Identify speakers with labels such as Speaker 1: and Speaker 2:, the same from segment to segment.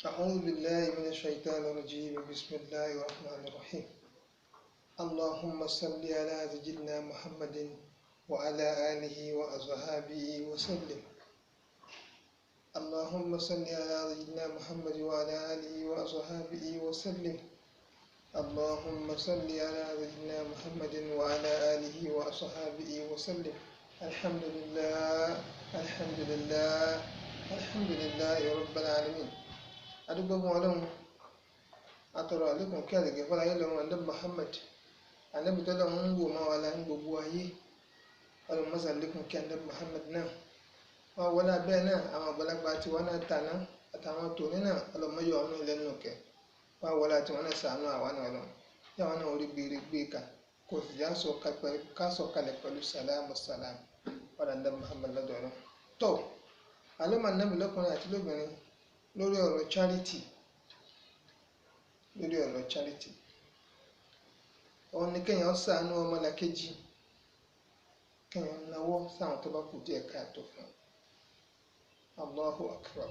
Speaker 1: أعوذ بالله من الشيطان الرجيم بسم الله الرحمن الرحيم اللهم صل على سيدنا محمد وعلى آله وأصحابه وسلم اللهم صل على سيدنا محمد وعلى آله وأصحابه وسلم اللهم صل على سيدنا محمد وعلى آله وأصحابه وسلم الحمد لله الحمد لله الحمد لله رب العالمين adúgbò fún Ọlọ́run atọrọ àlékún kí àlèkè fọlá ayé lọ́run Ànábì Muhammad Ànábì tọ́lọ́run ń wò máa wà láyé gbogbo ayé Ọlọ́run mọ́sà lékún kí Ànábì Muhammad náà wọ́n wọlé abẹ́ náà àwọn àgbàlagbà tí wọ́n náà tàná àtàwọn tòní náà ọlọ́mọyọ ọ̀nà ìlẹ́nu kẹ wọ́n wọlé àti wọ́n náà sàánú àwọn náà lọ tí àwọn náà orí gbére gbé ka kò sì já sọ kalẹ̀ pẹ̀lú sàlámù sàlámù wọ́n Ànábì Muhammad lọ́dọ̀ ọ̀rọ̀ tó àlọ́mọ Ànábì lọ́kùnrin àti lóbìnrin lórí ọ̀rọ̀ charity òun ni kéèyàn ṣàánú ọmọlàkejì kéèyàn náwó sáwọn tó bá kù díẹ̀ káàtó fún Allahu Akbar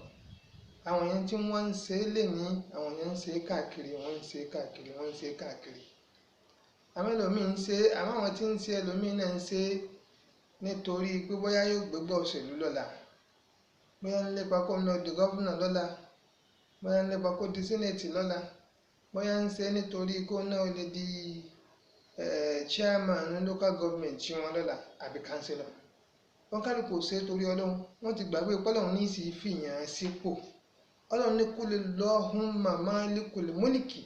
Speaker 1: àwọn yẹn tí wọ́n ń ṣe é lè ní àwọn yẹn ń ṣe é káàkiri wọ́n ń ṣe é káàkiri àwọn ẹlòmíín ń ṣe àmọ́ àwọn tí ń ṣe ẹlòmíín náà ń ṣe nítorí pé bóyá yóò gbégbá òṣèlú lọ́la bóyá ń lépa kó náà di gọ́fúnà lọ́la bóyá ń lépa kó di sẹ́nẹ̀tì lọ́la bóyá ń ṣe nítorí kó náà lè di chairman local government tí wọ́n lọ́la àbí councillor wọ́n kárí kò ṣe torí Ọlọ́run wọ́n ti gbàgbé pọ́lọ́run ní ìsì fìyàn sípò Ọlọ́run ní kúlẹ̀ Allahumma malikul mulki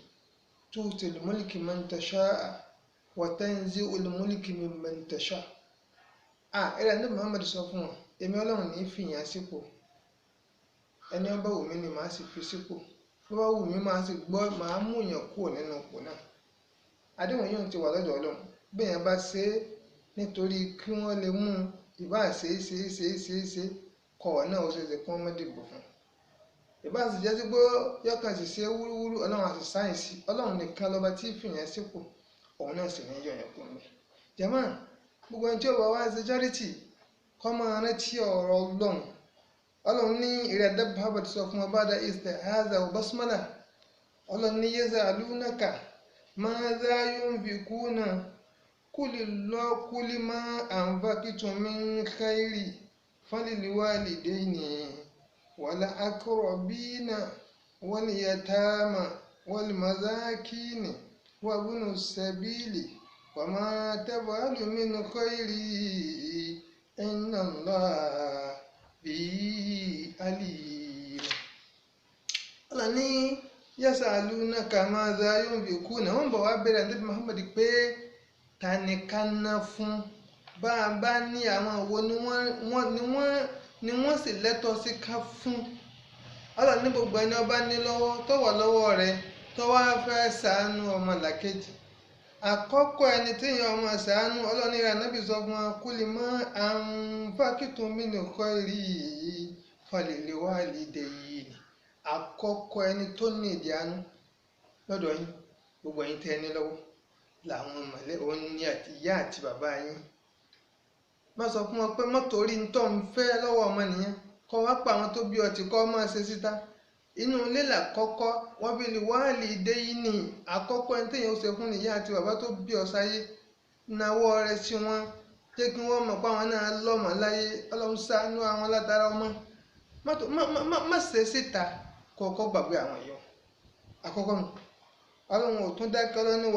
Speaker 1: tu'til mulki man tasha'a wa tanzi'ul mulki mimman tasha' ẹ̀rẹ́ ní Muhammad sọ fún wọn èmi Ọlọ́run ní fìyàn sípò ẹni ó bá wù mí ni màá sì fi sípò bó bá wù mí màá mú yàn kúrò nínú ipò náà àdéhùn yóò ti wà lọ́dọ̀ Ọlọ́run bí èèyàn bá ṣe é nítorí kí wọ́n lè mú ìbá ṣe kọ̀ náà ó ṣe ṣe kí wọ́n má dìbò fún ìbá sì jẹ́ sí pé yọkàn sì ṣe wúrúwúrú Ọlọ́run àti sáyẹ̀nsì Ọlọ́run nìkan lọ́ba tí fìyàn sípò òun náà sì ní yọ̀yàn kúrò ní jẹ́mọ́ gbogbo ẹni tí ó bá wá ṣe charity kọ́ máa rántí ọ̀rọ̀ Ọlọ́run ní ìrẹ̀dẹ́ Muhammad sọ fún ọba dá isti'aza wa basmala Ọlọ́run ní yaz'alunaka madha yunfikuna qul ma anfaqtum min khairi falil walidayni wal aqrabina wal yatama wal masakini wa ibnus sabili wa ma taf'alu min khairi inna Allah bí alim Ọlọ́ni yasalunaka madha yunfikuna wọ́n bọ̀ wá bẹ̀rẹ̀ Ànábì Muhammad pé ta ni ká ná fún bá a bá ní àwọn wo ni wọ́n sì lẹ́tọ̀ọ́ sí ká fún Ọlọ́ni gbogbo ẹni ó bá ní lọ́wọ́ tó wà lọ́wọ́ rẹ̀ tó wá fẹ́ ṣàánú ọmọlàkejì àkọ́kọ́ ẹni tí èèyàn ọmọ ṣàánú Ọlọ́ni rẹ̀ Ànábì sọ fún wọn kúlì mọ́ anfaqtum min khairi falil walidayni àkọ́kọ́ ẹni tó ní ìdí àánú lọ́dọ̀ yín gbogbo ẹ̀yin tẹ́ ẹni lọ́wọ́ làwọn mọ̀lẹ́ òun ní àti ìyá àti bàbá yín má sọ fún wọn pé mọ́tòrí ń tọ́ ń fẹ́ lọ́wọ́ ọmọ nìyẹn kọ́ wá pa àwọn tó bí ọtí kọ́ máa ṣe síta inú ilé làkọ́kọ́ wọ́n bí lè wáàlì dé yìí ní àkọ́kọ́ ẹni téèyàn ó ṣe fún ìyá àti bàbá tó bí ọ sáyé náwó rẹ sí wọn jẹ́ kí wọ́n mọ̀ pé àwọn náà lọ́mọ láyé Ọlọ́run ṣàánú àwọn látara ọmọ má ṣe síta kọ́kọ́ gbàgbé àwọn èèyàn àkọ́kọ́ nù Ọlọ́run ò tún dákẹ́ lọ́ní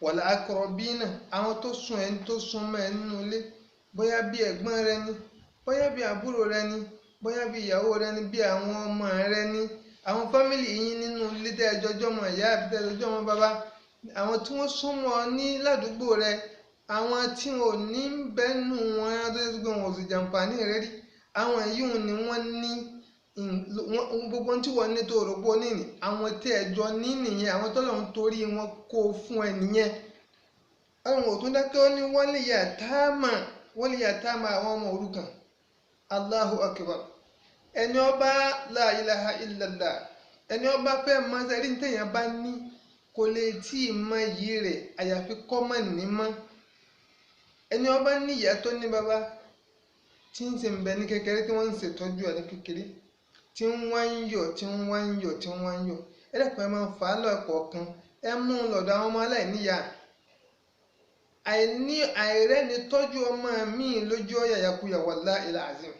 Speaker 1: wàlá aqrabina àwọn tó sún ẹni tó sún mọ́ ẹ nínú ilé bóyá bí ẹ̀gbọ́n rẹ ni bóyá bí àbúrò rẹ ni bóyá bí ìyàwó rẹ ni bí àwọn ọmọ rẹ ni àwọn fámìlì yín nínú ilé tẹ́jọ́jọ́ mọ̀ ìyá àbí tẹ́jọ́jọ́ mọ̀ bàbá àwọn tí wọ́n súnmọ́ ní ládùúgbò rẹ àwọn tí wọn ò ní bẹ́nu wọn tó yẹ kí wọn ò sì jàǹfààní rẹ rí àwọn yìí ni wọ́n ní gbogbo tí wọ́n ní tó rò pé ó nìyí àwọn tí ẹjọ́ ní nìyẹn àwọn tó lọ́n torí wọn kó fún ẹ nìyẹn àwọn òtún dákẹ́ ó ní wọ́n lè yàtàmà àwọn ọmọ òrukàn Allahu Akbar ẹni ọba la ilaha illallah ẹni ọba fẹ́ máa ṣẹ́rí ní tẹ̀yàn bá ní kò lè tí ì mọ iyì rẹ̀ àyàfi kọ́mọ̀ ní mọ́ ẹni ọba ní ìyá tó ní bàbá tí ń ṣe ń bẹ ní kékeré tí wọ́n ń ṣètọ́jú ẹ̀ ní kékeré tí wọ́n ń yọ̀ ẹ dẹ́kun ẹ máa fà á lọ́kọ̀ọ̀kan ẹ mú un lọ́dọ̀ àwọn ọmọ aláìníyà àìrẹ́ni tọ́jú ọmọ mi lójú ọ̀yà yakuya wallahi alazim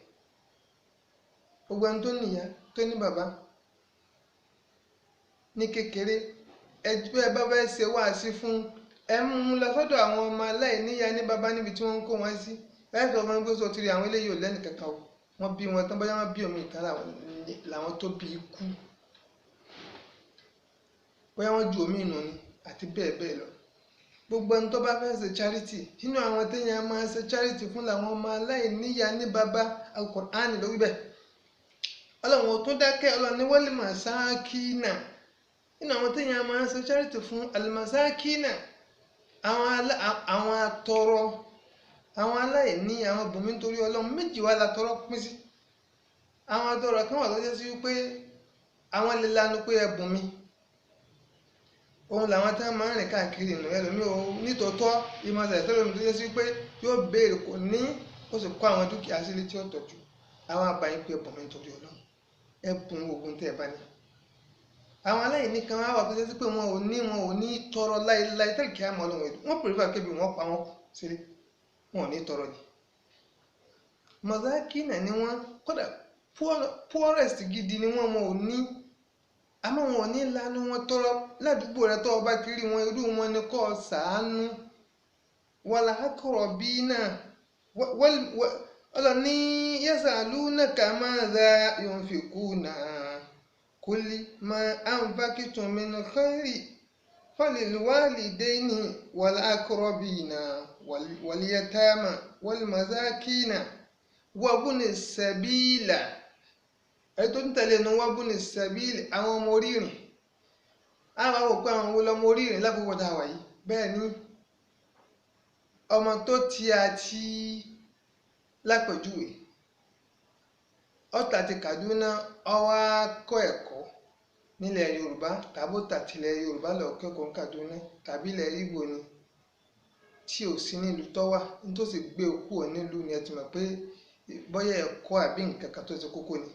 Speaker 1: gbogbo ẹni tó níyà tó ní bàbá ní kékeré ẹjọ́ ẹ bá fẹ́ ṣe wáàsí fún ẹ mú un lọ sọ́dọ̀ àwọn ọmọ aláìníyà ní bàbá níbi tí wọ́n ń kó wọn sí láì sọ fún gbèsò tìrì àwọn eléyìí ò lẹ́nu kankan o wọ́n bí wọn tán bóyá wọ́n bí omi ìta làwọn tó bí ikú bóyá wọ́n ju omi ìnù ni àti bẹ́ẹ̀ bẹ́ẹ̀ lọ gbogbo ẹni tó bá fẹ́ ṣe charity nínú àwọn téèyàn máa ṣe charity fún làwọn ọmọ aláìníyà ní bàbá Al-Qur'an ló wí bẹ́ẹ̀ ọlọ́run ò tún dákẹ́ ọlọ́run ní wal masakina nínú àwọn téèyàn máa ṣe charity fún al-masakina àwọn atọrọ àwọn aláìní àwọn bùnmí nítorí ọlọ́run méjì wá la tọrọ pín sí àwọn atọrọ kan wà lọ́jọ́ sí wípé àwọn lè lanu pé ẹ bùn mi òun làwọn tá máa ń rìn káàkiri ìnù ẹlòmíì ò nítòótọ́ ìmọ̀ọ́sẹ̀ tó lómi tó yẹ sí pé yóò béèrè kò ní ó sì kó àwọn dúkìá sílé tí ó tọ́jú àwọn àbáyé pé ẹbùn mi nítorí ọlọ́run ẹbùn ogun tẹ́ ẹ bá ní. àwọn aláìní kan wá wà tó yẹ sí pé wọn ò ní tọrọ láéláé tẹ́lẹ̀ kí á mọ ọlọ́run ẹ̀dùn wọ́n pèrè fà kébi wọ́n pa wọn sílé wọn ò ní tọrọ ni. mọ̀sákínà ni wọ́n kódà poorest gidi ni wọ́n ò ní àmọ́ wọn ò ní lanu wọn tọrọ ládùúgbò rẹ tó ọba kiri wọn irú wọn ni kò ṣàánú wal aqrabina ọlọ́ni yasalunaka madha yunfikuna kulli ma anfaqtum min khairi falil walidaini wal aqrabina wal yatama wal masakina wa bunis sabila ẹ̀tọ́ ń tẹ̀lé ní wọ́n bún ní sẹ́bíìlì àwọn ọmọ orírìn àwọn òpin àwọn wo lọmọ orírìn lákòókò tá a wà yìí bẹ́ẹ̀ ni ọmọ tó ti àti lápèjúwe ọ̀tà ti Kaduna ọwọ́ akọ́ ẹ̀kọ́ nílẹ̀ Yorùbá tàbó tàtìlẹ̀ Yorùbá lọ kẹ́kọ̀ọ́ Kaduna tàbí ilẹ̀ Ìgbò ni tí ò sí nílùú tọ́wà nítòsí gbé òkú ọ̀ nílùú ni ẹ ti mọ̀ pé bọ́yá ẹ̀kọ́ àbí nǹkan kan tó ti kókó ni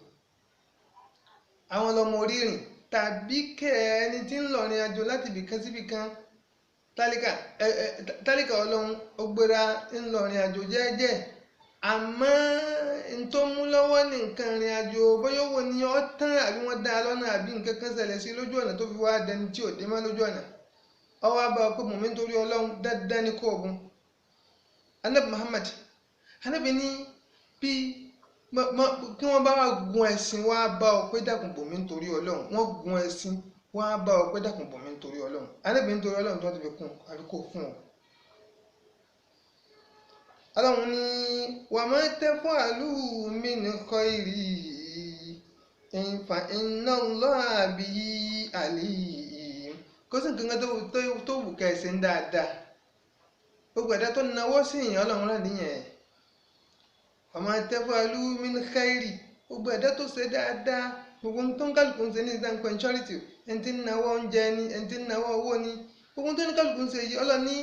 Speaker 1: àwọn lọmọ orírìn tàbí ẹni tí ń lọ rìn àjò láti ibìkan síbìkan tálíkà ọlọ́run ó gbéra ń lọ rìn àjò jẹ́ẹ́jẹ́ àmọ́ n tó mú lọ́wọ́ ní nǹkan rìn àjò bóyá owó ni ó tán àbí wọ́n dá a lọ́nà àbí nǹkan kan ṣẹlẹ̀ sí lójú ọ̀nà tó fi wá dẹni tí ò dé má lójú ọ̀nà ọwọ́ abá ọ pé mọ̀mí nítorí ọlọ́run dandan ní kóògùn Ànábì Muhammad Ànábì ní bí kí wọ́n bá wà gun ẹ̀sìn wá bá ọ pé dákun bò mí nítorí ọlọ́run wọ́n gun ẹ̀sìn wá bá ọ pé dákun bò mí nítorí ọlọ́run Ànábì nítorí ọlọ́run tó ti fi kún àbí kò fún ọ. ọlọ́run ní wà má taf'alu min khairi fa inna Allaha bihi alim kó sì nǹkan tó wù ká ẹ̀sìn dáadáa gbogbo ẹ̀dá tó náwó sí ìyẹn ọlọ́run rẹ̀ nìyẹn ọmọ taf'alu min khairi gbogbo ẹ̀dá tó ṣe dáadáa gbogbo tó ń kálukú ń ṣe ní ìdáǹkọ charity ẹni tí ń náwó oúnjẹ ni ẹni tí ń náwó owó ni gbogbo tó ní kálukú ń ṣe yìí ọlọ́ni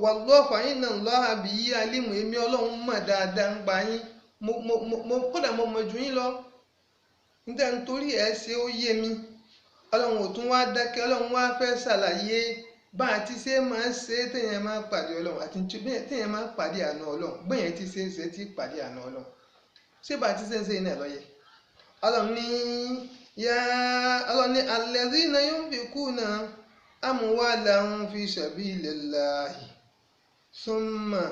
Speaker 1: wallahu fa inna Allaha bihi alimu èmi ọlọ́run mọ̀ dáadáa ń pa yín kódà mo mọ̀ jù yín lọ níta nítorí ẹ̀ ṣe ó yé mi ọlọ́run ò tún wá dákẹ́ ọlọ́run wá fẹ́ ṣàlàyé bá a ti ṣe máa ń ṣe téèyàn máa pàdé ọlọ́run àti téèyàn máa pàdé àna ọlọ́run bẹ́ẹ̀ ti ṣe é ṣe tí pàdé àna ọlọ́run ṣé bá a ti ṣe ń ṣe iná ẹ̀ lọ́yẹ̀ ọlọ́run ní alladhina yunfikuna amwalahum fi sabilillahi thumma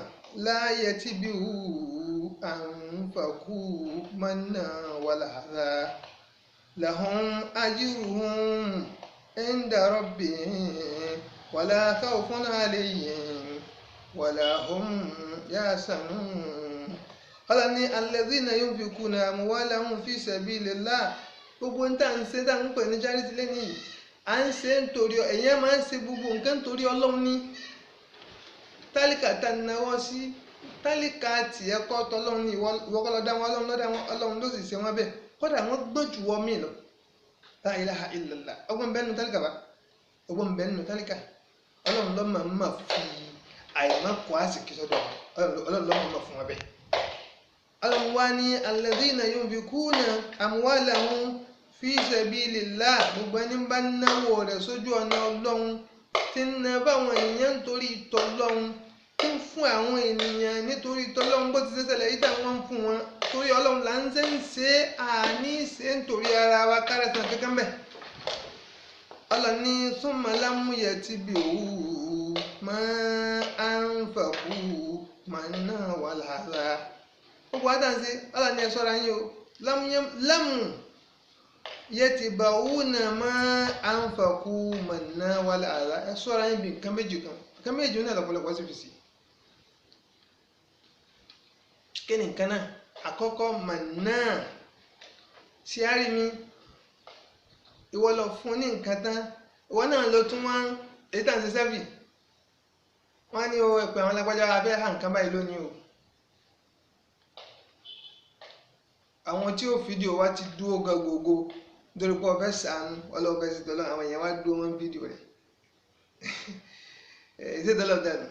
Speaker 1: la yatbi'u anfaqu manna wala adha lahum ajruhum inda rabbihim wala khawfun alayhim wala hum yahzanun ọlọ́ni alladhina yunfikuna amwalahum fi sabilillah gbogbo ń tà ń ṣe tá ń pè ní charity lẹ́nu yìí à ń ṣe nítorí ẹ̀yẹ́ máa ń ṣe gbogbo nǹkan nítorí ọlọ́run ní tálíkà tá ń náwó sí tálíkà tiẹ̀ kọ́ tọ́lọ́run ní ìwọ́kọ́ lọ́dá wọn ọlọ́run ló sì ṣe wọn bẹ́ẹ̀ kódà wọ́n gbọ́n jù wọ́n mí lọ la ilaha illallah ọgbọ́n bẹ́ẹ̀ nù tálíkà bá ọgbọ́n bẹ́ẹ̀ nù tálíkà ọlọ́run ló máa fi àìmọ́ kọ́ àsìkí sọ́dọ̀ ọlọ́run ló máa fún wọn bẹ́ẹ̀ ọlọ́run wá ní alladhina yunfikuna amwalahum fi sabilillah gbogbo ẹni bá náwó rẹ̀ sójú ọ̀nà ọlọ́run tí ń ná báwọn èèyàn nítorí tọlọ́run tí ń fún àwọn ènìyàn nítorí tọlọ́run bó ti ṣe ṣẹlẹ̀ yìí táwọn ń fún wọn torí ọlọ́run là ń ṣe àní ṣe nítorí ara wa kárẹ̀sán kankan bẹ́ẹ̀. ọlọ́run ní summa lam yatbi'u ma anfaqu manna wal adha. gbogbo àtàǹsí ọlọ́run ní ẹ ṣọ́ra yín o lámù yatba'una ma anfaqu manna wal adha. ẹ ṣọ́ra yín bí nǹkan méjì náà lọ́pọ̀lọpọ̀ sí fi sí. kí ni nǹkan náà? àkọ́kọ́ manna ṣe á rí mi ìwọ lọ fún ní nǹkan tán ìwọ náà ló tún wá èyí tàn sí sẹ́fì wọ́n ní o ẹ̀pẹ̀ àwọn alágbájá abẹ́ hà nǹkan báyìí lónìí o. àwọn tí ó fídíò wá ti dúró gagogo nítorí pé ọbẹ̀ sànú ọlọ́ọ̀bẹ̀ sí tọ́lọ́ àwọn èèyàn wá dúró wọn fídíò rẹ̀ ṣé tọ́lọ́ dànù.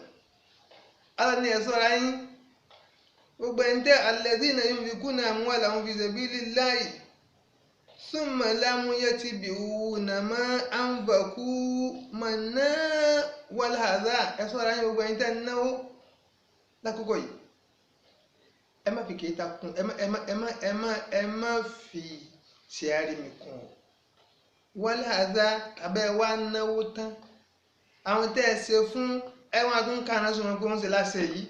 Speaker 1: alọ́ ní ẹ̀ ṣọ́ra yín gbogbo ẹni tẹ́ alladhina yunfikuna amwalahum fi sabilillahi summa lam yatbi'una ma anfaqu manna wal adha. ẹ ṣọ́ra yín gbogbo ẹni tẹ́ náwó lákòókò yìí ẹ má fi kéta kún ẹ má fi ṣe àrími kún o. wal adha abẹ́ wa náwó tán àwọn tẹ́ ẹ ṣe fún ẹwọn akúnkànnà sọ wọn pé wọ́n ṣe láṣẹ yìí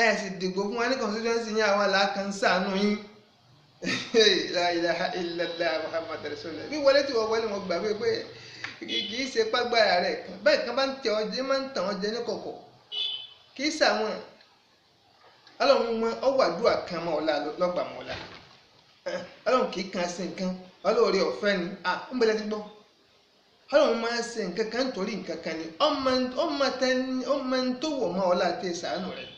Speaker 1: ẹ sì dìgbò fún wa ní constituency yín àwọn làákàn ṣàánú yín. la ilaha illallah muhammad rasulullah bí wọlé tí wọ́n wọlé wọn gbà pé kì í ṣe pàgbára rẹ̀ kan bẹ́ẹ̀ kan bá ń tẹ ọjẹ́ máa ń tàn ọjẹ́ ní kọ̀kọ̀ kì í ṣàwọn ọlọ́run mọ ọwọ́ àdúrà kan mọ́ ọ̀la lọ́gbà mọ́ ọ̀la ọlọ́run kì í kan sí nǹkan ọlọ́ọ̀rẹ́ ọ̀fẹ́ ni ń bẹ̀rẹ̀ ti gbọ́ ọlọ́run máa ń ṣe nǹkan kan nítorí nǹkan kan ni ọmọ ń tó wọ̀ mọ́ ọ̀la àti ìsàánù rẹ̀.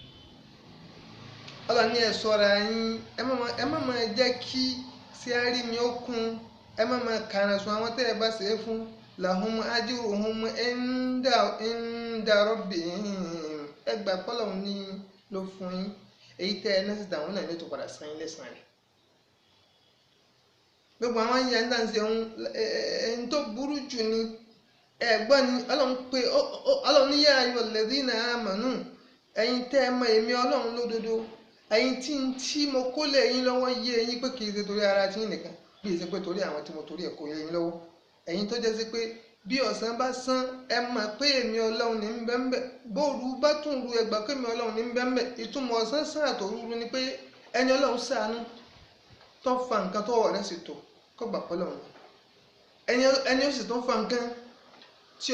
Speaker 1: ọlọ́run ní ẹ ṣọ́ra yín ẹ má máa jẹ́ kí sí àrími ó kún ẹ má máa kàrà sùn àwọn tẹ́ ẹ bá ṣe é fún lahum ajruhum inda rabbihim. ẹ gbà pọ́lọ́run ní ló fún yín èyí tẹ́ ẹ náà sì dàwọn náà ní tó padà san yín lẹ́san rẹ̀. gbogbo àwọn yẹn náà ń ṣe ohun tó burú jù ni ẹ̀gbọ́n ni ọlọ́run ní yā ayyuhalladhīna āmanū ẹ̀yin tẹ́ ẹ mọ èmi ọlọ́run lódodo ẹ̀yin tí mo kó lé yín lọ́wọ́ yé yín pé kì í ṣe torí ara tí yín nìkan bí í ṣe pé torí àwọn tí mo torí ẹ̀ kó yé yín lọ́wọ́ ẹ̀yin tó jẹ́ sí pé bí ọ̀sán bá sán ẹ mọ̀ pé èmi ọlọ́run ní ń bẹ́ńbẹ́ bóòrù bá tún ru ẹgbà pé èmi ọlọ́run ní ń bẹ́ńbẹ́ ìtumọ̀ ọ̀sán sàn àtòrúru ni pé ẹni ọlọ́run ṣàánú tó fa nǹkan tọ́wọ́ rẹ̀ sì tó kó gbà pọ́ lọ́run ẹni ó sì tó fa nǹkan tí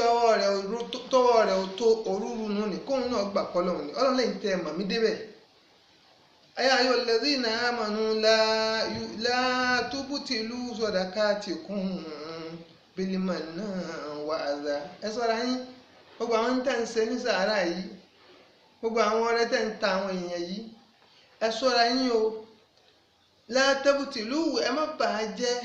Speaker 1: tọ́wọ́ rẹ̀ ò tó òrúru nù ní kóun náà gbà pọ́ lọ́run ni ọlọ́run lẹ́yìn tẹ́ ẹ mọ̀ mí débẹ̀. ayé ayọ̀ alladhina amanu la tubtilu sadaqatikum bilimanna wa adha. ẹ ṣọ́ra yín gbogbo àwọn tẹ́ ń ṣe ní sàárà yìí gbogbo àwọn ọ̀rẹ́ tẹ́ ń ta àwọn èèyàn yìí ẹ ṣọ́ra yín o la tubtilu ẹ má bàá jẹ́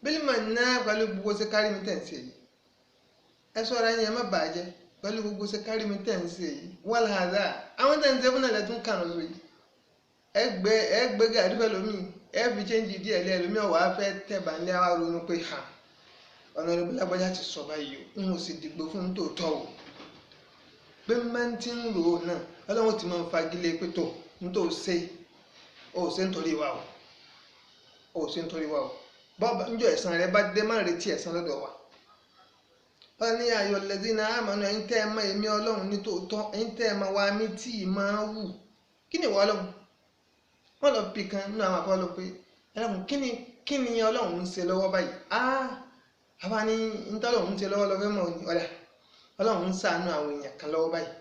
Speaker 1: bilimanna pẹ̀lú gbogbo ṣe kárí mi tẹ́ ń ṣe yìí ẹ ṣọ́ra yín ẹ má bàá jẹ́ pẹ̀lú gbogbo ṣe kárí mi tẹ́ ń ṣe yìí wal adha àwọn tẹ́ ń ṣe fún nàlẹ́ tún kàn lórí ẹ gbé gàdí pẹ̀lú mi ẹ fi change díẹ̀ lé ẹlòmíì ọ̀wá fẹ́ tẹ̀bà ní àwa ronú pé ọ̀nà ìrìbí lágbájá ti sọ báyìí o n ò sì dìgbò fún tòótọ́ o pé máa ń tí ń rò ó náà ọlọ́run ti máa ń fagilé pé tó ń tó ṣe ó ṣe nítorí wa o bọ́ọ̀bù ń jọ ẹ̀san rẹ bá dé má retí ẹ̀san lọ́dọ̀ wa. wọ́n ní ayọ̀ alladhina amanu ẹ̀yin tẹ́ ẹ mọ èmi ọlọ́run ní tòótọ́ ẹ̀yin tẹ́ ẹ mọ wa mi tí ì máa wù kí ni ìwọ ọlọ́run wọ́n lọ bí kan nínú àwọn àfọwọ́ lọ pé ẹlẹ́kùn kí ni ọlọ́run ń ṣe lọ́wọ́ báyìí àbá ní ntọ́lọ́run ń ṣe lọ́wọ́ lọ́fẹ́ mọ̀ ní ọ̀dà ọlọ́run ń ṣàánú àwọn èèyàn kan lọ́wọ́ báyìí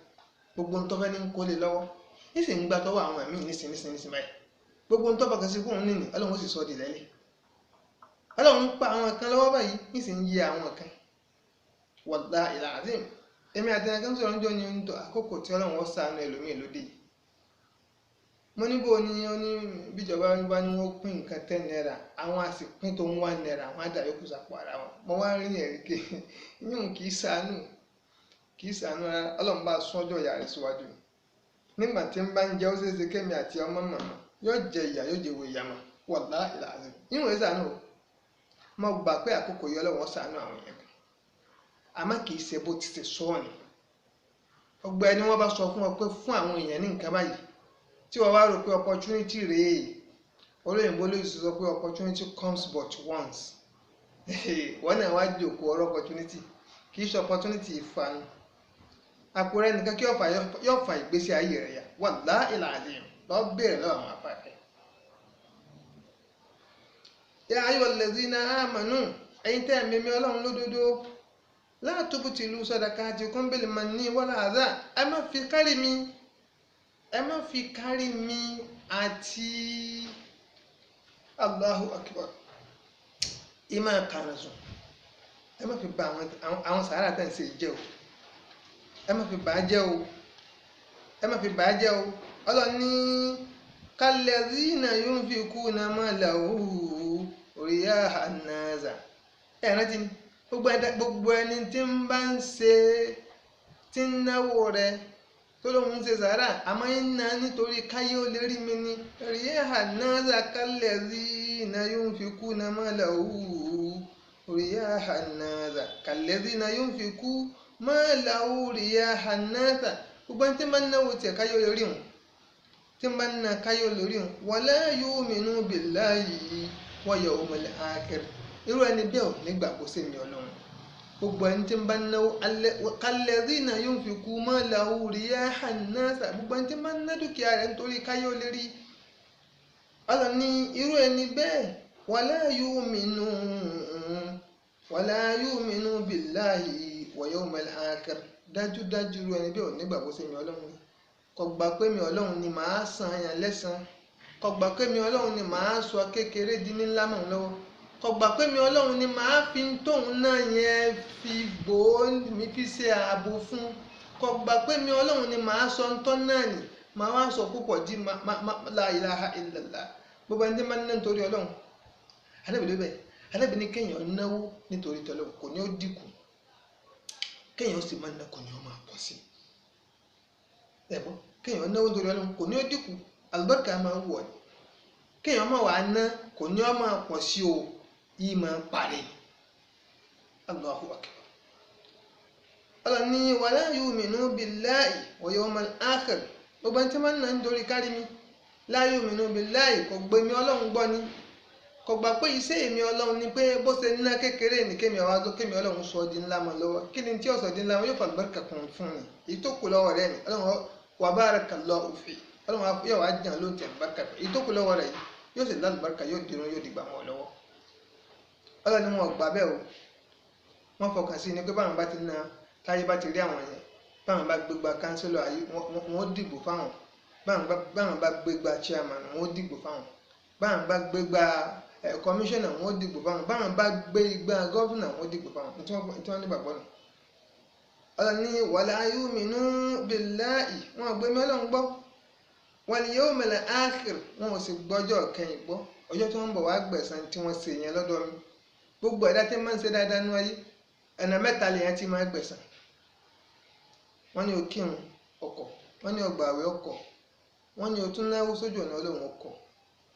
Speaker 1: gbogbo ntọ́fẹ́ ní ń kólé lọ́wọ́ níṣẹ́ ń gbà tọ́wọ́ àwọn àmì níṣẹ́ báyìí gbogbo ntọ́fẹ́ kan sí fún òun nìyí ọlọ́run ó sì sọ ọ́ di lẹ́lẹ̀ ọlọ́run ń pa àwọn kan lọ́wọ́ báyìí níṣẹ́ ń yí àwọn kan wallahi alazim èmi àti ẹnìkan sọ̀rọ̀ ń jọ ní àkókò tí ọlọ́run ó ṣàánú ẹlòmíì lóde yìí mo ní bó ni ó ní bíjọba bá ní wọ́n pín nǹkan 10 naira àwọn a sì pín tó ń 1 naira àwọn àdá yòókù sàpò ara wọn mo wá rí ẹ̀rí ké yíyún kì í ṣàánú rárá ọlọ́run bá sún ọjọ́ ìyá rẹ̀ síwájú nígbà tí ń bá ń jẹ ó ṣeéṣe kémi àti ọmọ màmá yóò jẹ ìyà yóò jẹ ìwé ìyàmà wallahi alazim ìwọ̀n ìsànú o mo gbà pé àkókò yọ lọ́wọ́ ṣàánú àwọn èèyàn kan àmọ́ kì í ṣe bó ti ṣe sọ ni ọgbà ẹni wọ́n bá sọ fún ọ pé fún àwọn èèyàn ní nǹkan báyìí tí wọ́n wá rò pé opportunity rèé olóyìnbó ló sọ pé opportunity comes but once wọ́n náà wá jòkó ọ̀rọ̀ opportunity kì í ṣe opportunity ìfanu àkùrẹ́ nìkan kí yóò fa ìgbésí ayé rẹ̀ yá wallahi alazim lọ́ọ́ bèèrè lọ́wọ́ àwọn afáfẹ́. ya ayyuhal ladhina amanu ẹ̀yin tẹ́ mímí ọlọ́run lódodo la tubtilu sadaqatikum bil manni wal adha ẹ má fi kárí mi àti Allahu akbar ìmọ̀ kàrànṣùn ẹ má fi bà àwọn sàárà tẹ̀ ń ṣe jẹ́ o ẹ má fi bà á jẹ́ o ọlọ́ni kalladhina yunfikuna malahu riyaha an-nasa ẹ̀ rántí ni gbogbo ẹni tí ń bá ń ṣe tí ń náwó rẹ̀ tó lóun ń ṣe sàárà àmọ́ ń ná nítorí káyé ó lè rí mi ní riyaha an-nasa kalladhina yunfikuna malahu riyaha an-nasa kalladhina yunfikuna malahu riyaha an-nasa gbogbo ẹni tí ń bá ń náwó tiẹ̀ káyé ó lè rí wọn tí ń bá ń ná káyé ó lè rí wọn wala yu'minu billahi wa yawmil akhir irú ẹni bẹ́ẹ̀ ò nígbàgbọ́ sí mi ọlọ́run gbogbo ẹni tí ń bá náwó kalladhina yunfiquna malahu riyaha an-nasa gbogbo ẹni tí ń bá ná dúkìá rẹ̀ nítorí káyé ó lè rí ọlọ́run ní irú ẹni bẹ́ẹ̀ wala yu'minu billahi wa yawmil akhir dájúdájú irú ẹni bẹ́ẹ̀ ò nígbàgbọ́ sí mi ọlọ́run kò gbà pé mi ọlọ́run ni màá san yàn lẹ́san kò gbà pé mi ọlọ́run ni màá sọ kékeré di ní ńlá mọ̀ lọ́wọ́ kò gbà pé mi ọlọ́run ni màá fi tóun náà yẹn fi bò ó mi fi ṣe ààbò fún kò gbà pé mi ọlọ́run ni màá sọ ńtọ́ náà ni màá wá sọ púpọ̀ di la ilaha illallah gbogbo ẹni tí máa ń ná nítorí ọlọ́run anábìlẹ̀ bẹ́ẹ̀ anábìlẹ̀ ní kéèyàn náwó nítorí tọ́lọ́run kò ní ó dínkù kéèyàn sì máa ná kò ní ó máa pọ̀ sí ẹ̀bọ́n kéèyàn náwó nítorí ọlọ́run kò ní ó dínkù àlùbáríkà máa ń wọ̀ ni kéèyàn máa wà á ná kò ní ó máa pọ̀ sí o yìí máa ń parí Allahu akbar ọlọ́ni wala yu'minu billahi wa yawmal akhir gbogbo ẹni tí wọ́n ń ná nítorí kárí mi la yu'minu billahi kò gbé mi ọlọ́run gbọ́ ni kò gbà pé iṣẹ́ èmi ọlọ́run ni pé bó ṣe ná kékeré ní kémi àwa tó kémi ọlọ́run sọ di ńlá mọ́ lọ́wọ́ kí ni tí ó sọ di ńlá mọ́ yóò fa àlùbáríkà kún fún mi èyí tó kù lọ́wọ́ rẹ̀ ni ọlọ́run wa barakallahu fi ọlọ́run yóò wá jẹun ló ń tẹ àlùbáríkà èyí tó kù lọ́wọ́ rẹ̀ yóò sì lálùbáríkà yóò dirun yóò dìgbà wọn lọ́wọ́ ọlọ́ni wọn gbà bẹ́ẹ̀ o wọ́n fọkàn sí ni pé báwọn bá ti ná táyé bá ti rí àwọn yẹn báwọn bá gbégbá kánsílọ̀ ayé wọn ó dìbò fáwọn báwọn bá gbégbá chairman wọn ó dìbò fáwọn báwọn bá gbégbá commissioner wọn ó dìbò fáwọn báwọn bá gbégbá governor wọn ó dìbò fáwọn tí wọ́n ní gbàgbọ́ nù. ọlọ́ni wala yu'minu billahi wọn gbé mi ọlọ́run gbọ́ wal yawmil akhir wọn ò sì gbọ́jọ́ kẹyìn gbọ́ ọjọ́ tí wọ́n ń bọ̀ wá gbẹ̀san tí wọ́n ṣe yẹn lọ́dọ̀ mi gbogbo ẹ̀dá tí máa ń ṣe dáadáa nú ayé ọ̀nà mẹ́ta lèyàn ti máa gbẹ̀san wọ́n ní o kírun ọkọ̀ wọ́n ní o gbààwẹ̀ ọkọ̀ wọ́n ní o tún náwó sójú ọ̀nà Ọlọ́run ọkọ̀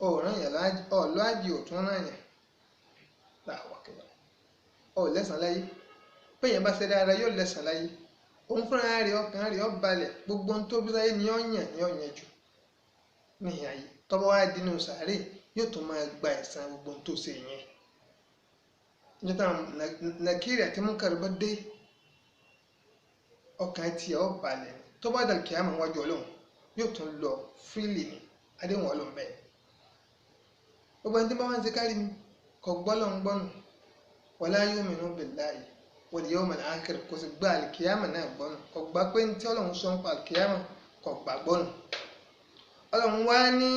Speaker 1: ọ̀ràn yàn ọ̀lọ́ àjì òtún ràn yàn láwọ̀ kẹwàá ọ̀ lẹ́san láyé péyàn bá ṣe dáadáa yóò lẹ́san láyé òun fúnra rẹ̀ ọkàn rẹ̀ ó balẹ̀ gbogbo ohun tó bí láyé ni ó yàn jù níhìn ayé tọ́bọ̀ wá dínú sàárè yóò tún máa gba ẹ̀san gbogbo ohun tó ṣe yẹn nígbà nàkírì àti múkàrí bá dé ọkàn tí ó balẹ̀ tó bá dàl kíámà wájú Ọlọ́run yóò tún lọ fílì ní adéhùn Ọlọ́run bẹ́ẹ̀ gbogbo ẹni tí bá wá ń ṣe kárí mi kò gbọ́lọ́run gbọ́nù wala yu'minu billahi wal yawmil akhir kò sì gba àlìkíámà náà gbọ́nù kò gbà pé ní tí Ọlọ́run sọ ń pa àlìkíámà kò gbà gbọ́nù Ọlọ́run wá ní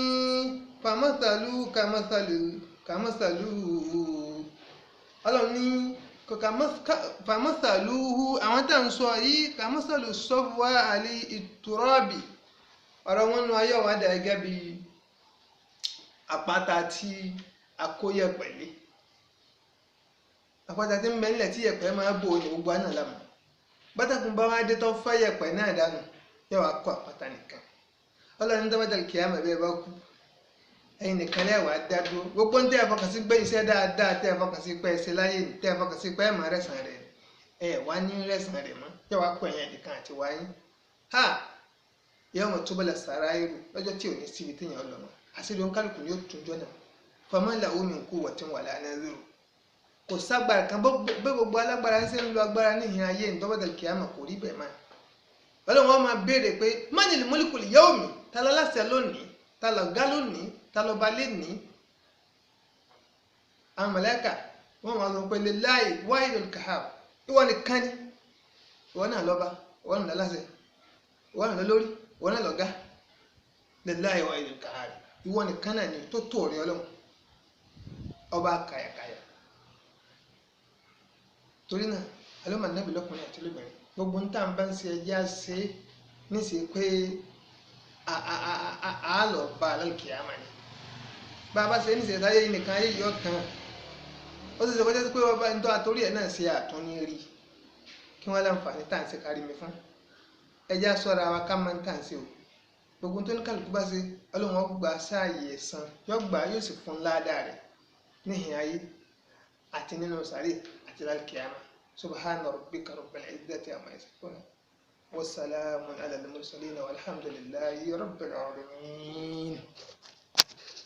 Speaker 1: famasalu kamasalu Ọlọ́run ní fàmọ́sàlúhu àwọn tá ń sọ yìí kàmọ́sàlú sọ́fúwá àlè ìtúrọ́bì ọ̀rọ̀ wọn nu ayé wà dà gẹ́gẹ́ bí àpáta tí a kó yẹ̀pẹ̀ lé àpáta tí ń bẹ nílẹ̀ tí yẹ̀pẹ̀ máa bò ní gbogbo àná lámà bátàkùn bá wá dé tó fẹ́ yẹ̀pẹ̀ náà dànù yóò wá kó àpáta nìkan ọlọ́run tó bá dàlù kìámà bẹ́ẹ̀ bá kú ẹ̀yin nìkan lẹ́wà á dá dúró gbogbo ń tẹ́ ẹ fọkàn sí pé iṣẹ́ dáadáa tẹ́ ẹ fọkàn sí pé ẹ ṣe láyé tẹ́ ẹ fọkàn sí pé ẹ máa rẹ̀sán rẹ̀ ẹ wá ní rẹ̀sán rẹ̀ mọ́ yẹ wá kó ẹ̀yìn ẹ̀dìkan àti wáyé ha yẹ́n mọ̀ tó bẹ̀lẹ̀ sàrà irú lọ́jọ́ tí ò ní síbi téèyàn lọ mọ́ àṣírí oníkálukú ni ó tún jọ náà fọmọ́lá omi nkú wọ̀ tí ń wà lánàá zero kò ságbára kan bó gbogbo alágbára ń ṣe ń lo agbára níhìn ayé ìdọ́bọ̀dà kìámà kò rí bẹ́ẹ̀ máa ọlọ́run wọn máa béèrè pé mánìlì mọ́líkùlì yawmi ta ló láṣẹ lónìí ta ló gá lónìí ta ló ba lénìí àwọn màláíkà wọn máa sọ pé lillahi wahidul qahhar ìwọ nìkan ni ìwọ náà lọ́ba ìwọ náà láṣẹ ìwọ náà lórí ìwọ náà lọ́gá lillahi wahidul qahhar ìwọ nìkan náà ni tó tó ọ̀rẹ́ ọlọ́run ọba kàyàkàyà torí náà alóma nàbì lọ́kùnrin àti lóbìnrin gbogbo ń tàn bá ń ṣe ẹjẹ́ àṣẹ níṣẹ́ pé a lọ bá alálùkìyámà ni bá a bá ṣe níṣẹ́ táyé yìí nìkan ayé yìí ọ̀tàn ó sì ṣe kọjá sí pé ọba ń tọ́ àtórí ẹ̀ náà ṣe àtúní rí kí wọ́n láǹfààní tá à ń ṣe kárí mi fún ẹjẹ́ àṣọra wa ká máa ń tà ń ṣe o gbogbo tó ní kálukú bá ṣe ọlọ́run ọgbà sáàyè ẹ̀san yóò gbà yóò sì fún ládàá rẹ̀ níhìn ayé àti nínú sàárè àti lálùkìyámà subhana rabbika rabbil izzati amma yasifun wa salamun ala al mursalin walhamdulillahi rabbil alamin.